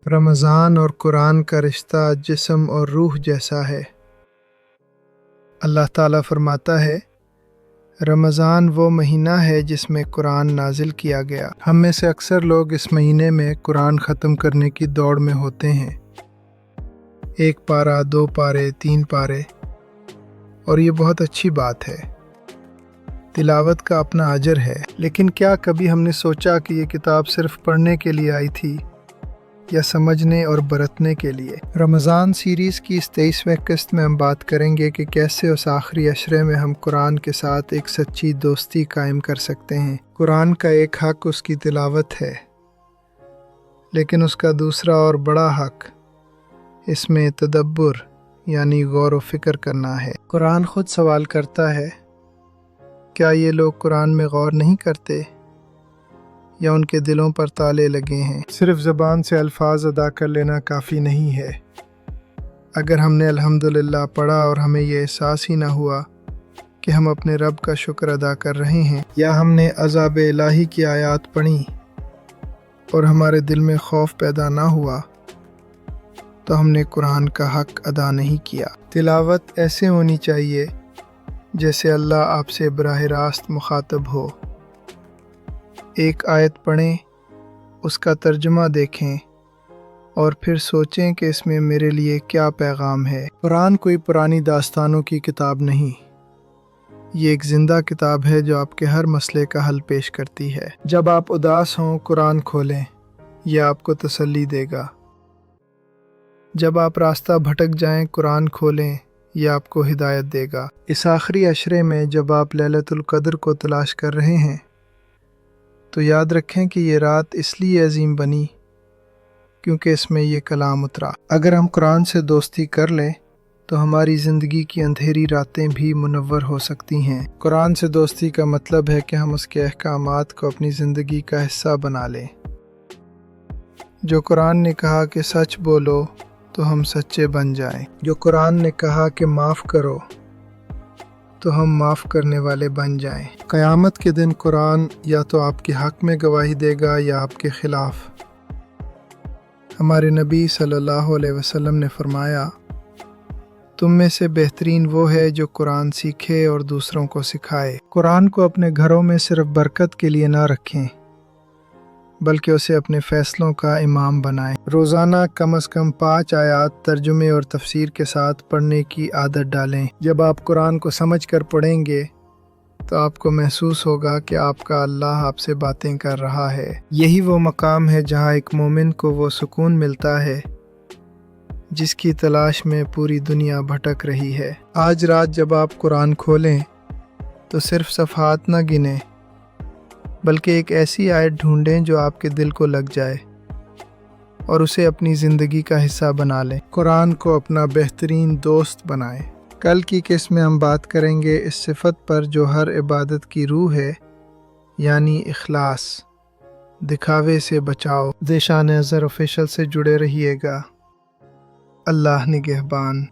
رمضان اور قرآن کا رشتہ جسم اور روح جیسا ہے۔ اللہ تعالیٰ فرماتا ہے، رمضان وہ مہینہ ہے جس میں قرآن نازل کیا گیا۔ ہم میں سے اکثر لوگ اس مہینے میں قرآن ختم کرنے کی دوڑ میں ہوتے ہیں، 1 پارہ 2 پارے 3 پارے، اور یہ بہت اچھی بات ہے۔ تلاوت کا اپنا اجر ہے، لیکن کیا کبھی ہم نے سوچا کہ یہ کتاب صرف پڑھنے کے لیے آئی تھی یا سمجھنے اور برتنے کے لیے؟ رمضان سیریز کی اس 23ویں قسط میں ہم بات کریں گے کہ کیسے اس آخری عشرے میں ہم قرآن کے ساتھ ایک سچی دوستی قائم کر سکتے ہیں۔ قرآن کا ایک حق اس کی تلاوت ہے، لیکن اس کا دوسرا اور بڑا حق اس میں تدبر یعنی غور و فکر کرنا ہے۔ قرآن خود سوال کرتا ہے، کیا یہ لوگ قرآن میں غور نہیں کرتے یا ان کے دلوں پر تالے لگے ہیں؟ صرف زبان سے الفاظ ادا کر لینا کافی نہیں ہے۔ اگر ہم نے الحمدللہ پڑھا اور ہمیں یہ احساس ہی نہ ہوا کہ ہم اپنے رب کا شکر ادا کر رہے ہیں، یا ہم نے عذاب الہی کی آیات پڑھی اور ہمارے دل میں خوف پیدا نہ ہوا، تو ہم نے قرآن کا حق ادا نہیں کیا۔ تلاوت ایسے ہونی چاہیے جیسے اللہ آپ سے براہ راست مخاطب ہو۔ ایک آیت پڑھیں، اس کا ترجمہ دیکھیں اور پھر سوچیں کہ اس میں میرے لیے کیا پیغام ہے۔ قرآن کوئی پرانی داستانوں کی کتاب نہیں، یہ ایک زندہ کتاب ہے جو آپ کے ہر مسئلے کا حل پیش کرتی ہے۔ جب آپ اداس ہوں، قرآن کھولیں، یہ آپ کو تسلی دے گا۔ جب آپ راستہ بھٹک جائیں، قرآن کھولیں، یہ آپ کو ہدایت دے گا۔ اس آخری عشرے میں جب آپ لیلۃ القدر کو تلاش کر رہے ہیں، تو یاد رکھیں کہ یہ رات اس لیے عظیم بنی کیونکہ اس میں یہ کلام اترا۔ اگر ہم قرآن سے دوستی کر لیں تو ہماری زندگی کی اندھیری راتیں بھی منور ہو سکتی ہیں۔ قرآن سے دوستی کا مطلب ہے کہ ہم اس کے احکامات کو اپنی زندگی کا حصہ بنا لیں۔ جو قرآن نے کہا کہ سچ بولو تو ہم سچے بن جائیں۔ جو قرآن نے کہا کہ معاف کرو تو ہم معاف کرنے والے بن جائیں۔ قیامت کے دن قرآن یا تو آپ کے حق میں گواہی دے گا یا آپ کے خلاف۔ ہمارے نبی صلی اللہ علیہ وسلم نے فرمایا، تم میں سے بہترین وہ ہے جو قرآن سیکھے اور دوسروں کو سکھائے۔ قرآن کو اپنے گھروں میں صرف برکت کے لیے نہ رکھیں، بلکہ اسے اپنے فیصلوں کا امام بنائیں۔ روزانہ کم از کم 5 آیات ترجمے اور تفسیر کے ساتھ پڑھنے کی عادت ڈالیں۔ جب آپ قرآن کو سمجھ کر پڑھیں گے تو آپ کو محسوس ہوگا کہ آپ کا اللہ آپ سے باتیں کر رہا ہے۔ یہی وہ مقام ہے جہاں ایک مومن کو وہ سکون ملتا ہے جس کی تلاش میں پوری دنیا بھٹک رہی ہے۔ آج رات جب آپ قرآن کھولیں تو صرف صفحات نہ گنیں، بلکہ ایک ایسی آیت ڈھونڈیں جو آپ کے دل کو لگ جائے اور اسے اپنی زندگی کا حصہ بنا لیں۔ قرآن کو اپنا بہترین دوست بنائیں۔ کل کی قسط میں ہم بات کریں گے اس صفت پر جو ہر عبادت کی روح ہے، یعنی اخلاص۔ دکھاوے سے بچاؤ۔ ذیشان اظہر آفیشیل سے جڑے رہیے گا۔ اللہ نگہبان۔